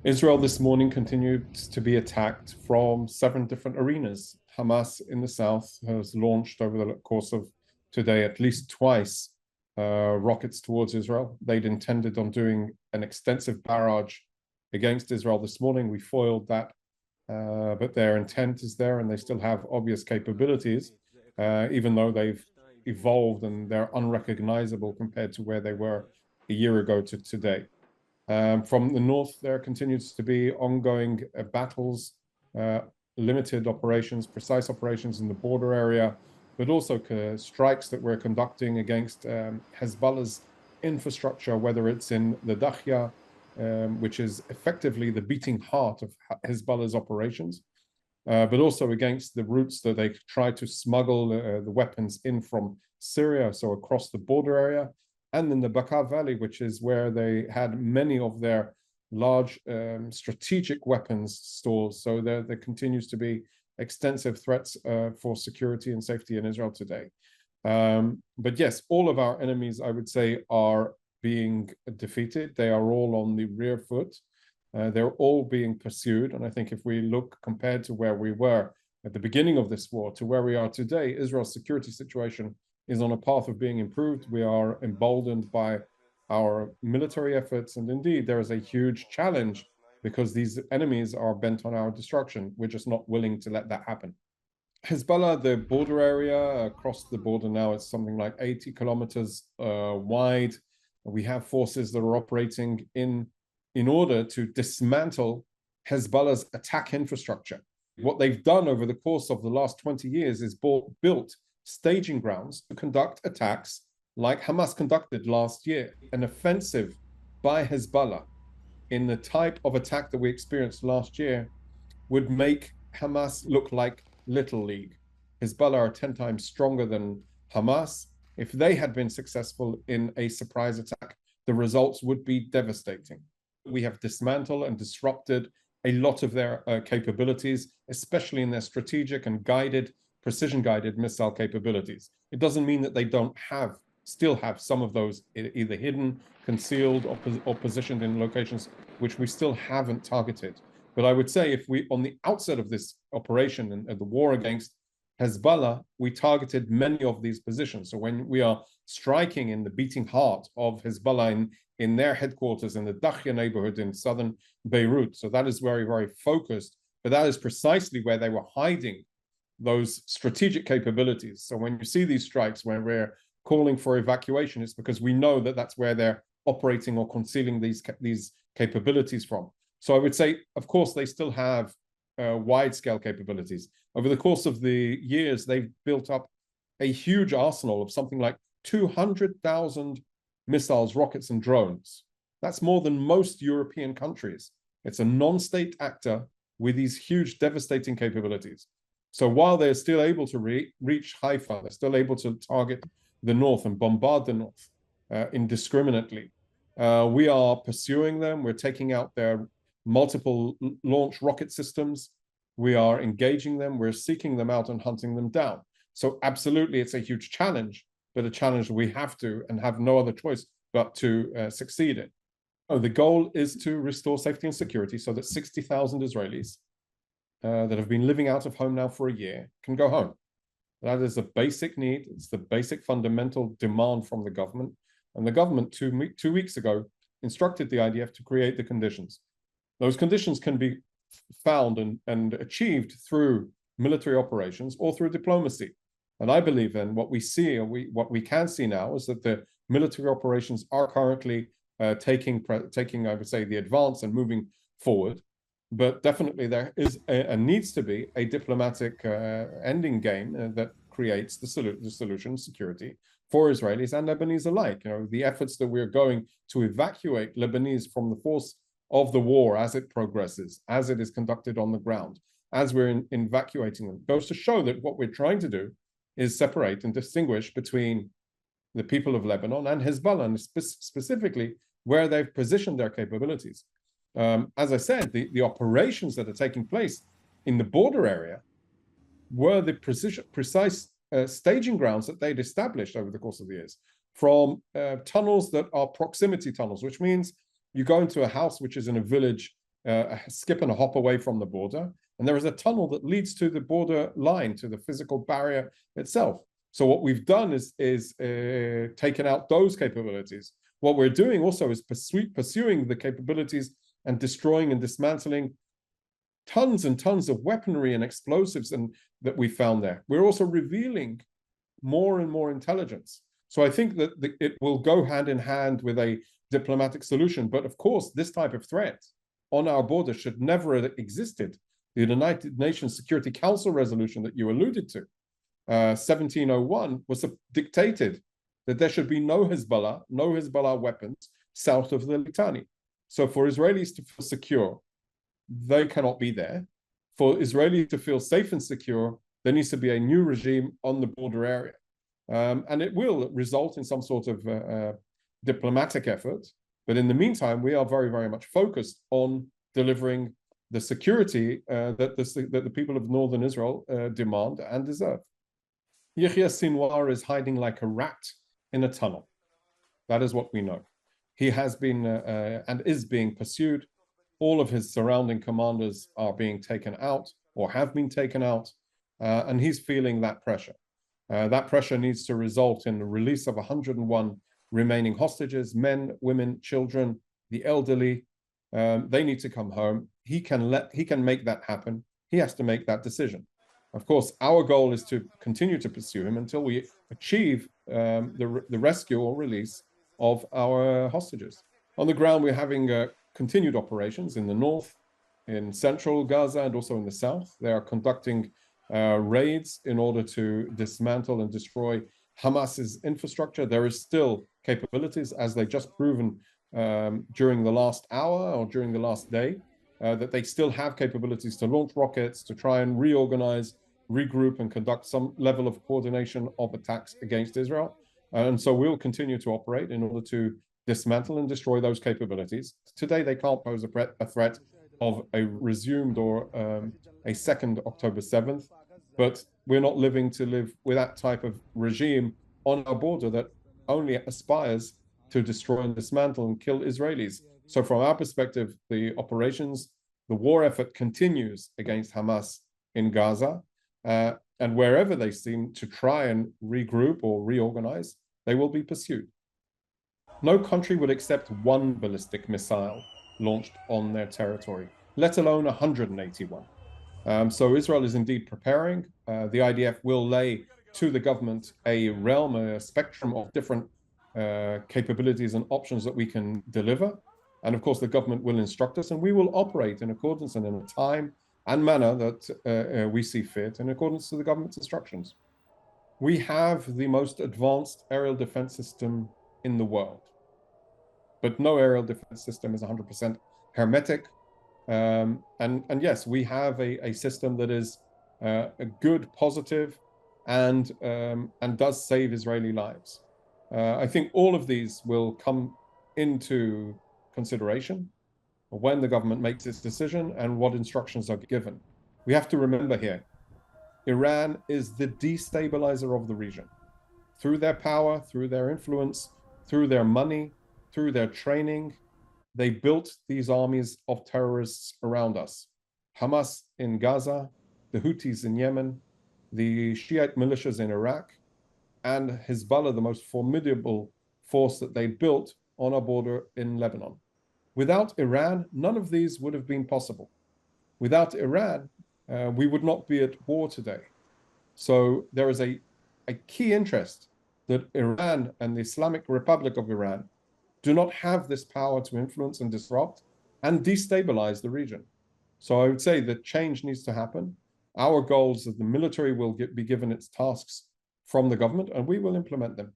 Israel this morning continued to be attacked from 7 different arenas. Hamas in the south has launched over the course of today at least twice rockets towards Israel. They'd intended on doing an extensive barrage against Israel this morning. We foiled that, but their intent is there and they still have obvious capabilities, even though they've evolved and they're unrecognizable compared to where they were a year ago to today. From the north, there continues to be ongoing battles, limited operations, precise operations in the border area, but also strikes that we're conducting against Hezbollah's infrastructure, whether it's in the Dahya, which is effectively the beating heart of Hezbollah's operations, but also against the routes that they try to smuggle the weapons in from Syria, so across the border area, and in the Bekaa Valley, which is where they had many of their large strategic weapons stores. So there continues to be extensive threats for security and safety in Israel today. But yes, all of our enemies, I would say, are being defeated. They are all on the rear foot. They're all being pursued. And I think if we look compared to where we were at the beginning of this war to where we are today, Israel's security situation is on a path of being improved. We are emboldened by our military efforts. And indeed, there is a huge challenge because these enemies are bent on our destruction. We're just not willing to let that happen. Hezbollah, the border area across the border now, it's something like 80 kilometers wide. We have forces that are operating in order to dismantle Hezbollah's attack infrastructure. What they've done over the course of the last 20 years is built staging grounds to conduct attacks like Hamas conducted last year. An offensive by Hezbollah in the type of attack that we experienced last year would make Hamas look like Little League. Hezbollah are 10 times stronger than Hamas. If they had been successful in a surprise attack, the results would be devastating. We have dismantled and disrupted a lot of their capabilities, especially in their strategic and precision-guided missile capabilities. It doesn't mean that they don't still have some of those either hidden, concealed, or positioned in locations which we still haven't targeted. But I would say if we, on the outset of this operation and the war against Hezbollah, we targeted many of these positions. So when we are striking in the beating heart of Hezbollah in their headquarters in the Dahya neighborhood in southern Beirut, so that is very, very focused, but that is precisely where they were hiding those strategic capabilities. So when you see these strikes, when we're calling for evacuation, it's because we know that that's where they're operating or concealing these capabilities from. So I would say, of course, they still have wide-scale capabilities. Over the course of the years, they've built up a huge arsenal of something like 200,000 missiles, rockets, and drones. That's more than most European countries. It's a non-state actor with these huge, devastating capabilities. So while they're still able to reach Haifa, they're still able to target the north and bombard the north indiscriminately. We are pursuing them. We're taking out their multiple launch rocket systems. We are engaging them. We're seeking them out and hunting them down. So absolutely, it's a huge challenge, but a challenge we have to and have no other choice but to succeed in. The goal is to restore safety and security so that 60,000 Israelis that have been living out of home now for a year can go home. That is a basic need. It's the basic fundamental demand from the government. And the government 2 weeks ago instructed the IDF to create the conditions. Those conditions can be found and achieved through military operations or through diplomacy. And I believe then what we see, or what we can see now, is that the military operations are currently taking, I would say, the advance and moving forward. But definitely there is and needs to be a diplomatic ending game that creates the solution, security for Israelis and Lebanese alike. You know, the efforts that we're going to evacuate Lebanese from the force of the war as it progresses, as it is conducted on the ground, as we're evacuating them, goes to show that what we're trying to do is separate and distinguish between the people of Lebanon and Hezbollah, and specifically where they've positioned their capabilities. As I said, the operations that are taking place in the border area were the precise staging grounds that they'd established over the course of the years, from tunnels that are proximity tunnels, which means you go into a house which is in a village a skip and a hop away from the border, and there is a tunnel that leads to the border line, to the physical barrier itself. So what we've done is taken out those capabilities. What we're doing also is pursuing the capabilities and destroying and dismantling tons and tons of weaponry and explosives that we found there. We're also revealing more and more intelligence. So I think that it will go hand in hand with a diplomatic solution. But of course, this type of threat on our border should never have existed. The United Nations Security Council resolution that you alluded to, 1701, was dictated that there should be no Hezbollah weapons south of the Litani. So for Israelis to feel secure, they cannot be there. For Israelis to feel safe and secure, there needs to be a new regime on the border area. And it will result in some sort of diplomatic effort. But in the meantime, we are very, very much focused on delivering the security that the people of northern Israel demand and deserve. Yahya Sinwar is hiding like a rat in a tunnel. That is what we know. He has been and is being pursued. All of his surrounding commanders are being taken out or have been taken out, and he's feeling that pressure. That pressure needs to result in the release of 101 remaining hostages, men, women, children, the elderly. They need to come home. He can make that happen. He has to make that decision. Of course, our goal is to continue to pursue him until we achieve the rescue or release of our hostages. On the ground, we're having continued operations in the north, in central Gaza, and also in the south. They are conducting raids in order to dismantle and destroy Hamas's infrastructure. There is still capabilities, as they just proven during the last hour or during the last day, that they still have capabilities to launch rockets, to try and reorganize, regroup, and conduct some level of coordination of attacks against Israel. And so we'll continue to operate in order to dismantle and destroy those capabilities. Today, they can't pose a threat of a resumed or a second October 7th, but we're not living to live with that type of regime on our border that only aspires to destroy and dismantle and kill Israelis. So from our perspective, the operations, the war effort continues against Hamas in Gaza, and wherever they seem to try and regroup or reorganize, they will be pursued. No country would accept one ballistic missile launched on their territory, let alone 181. So Israel is indeed preparing. The IDF will lay to the government a realm, a spectrum of different capabilities and options that we can deliver. And of course, the government will instruct us, and we will operate in accordance and in a time and manner that we see fit in accordance to the government's instructions. We have the most advanced aerial defense system in the world, but no aerial defense system is 100% hermetic. And yes, we have a system that is a good, positive, and does save Israeli lives. I think all of these will come into consideration when the government makes its decision and what instructions are given. We have to remember here, Iran is the destabilizer of the region. Through their power, through their influence, through their money, through their training, they built these armies of terrorists around us. Hamas in Gaza, the Houthis in Yemen, the Shiite militias in Iraq, and Hezbollah, the most formidable force that they built on our border in Lebanon. Without Iran, none of these would have been possible. Without Iran, we would not be at war today. So there is a key interest that Iran and the Islamic Republic of Iran do not have this power to influence and disrupt and destabilize the region. So I would say that change needs to happen. Our goals is the military will be given its tasks from the government, and we will implement them.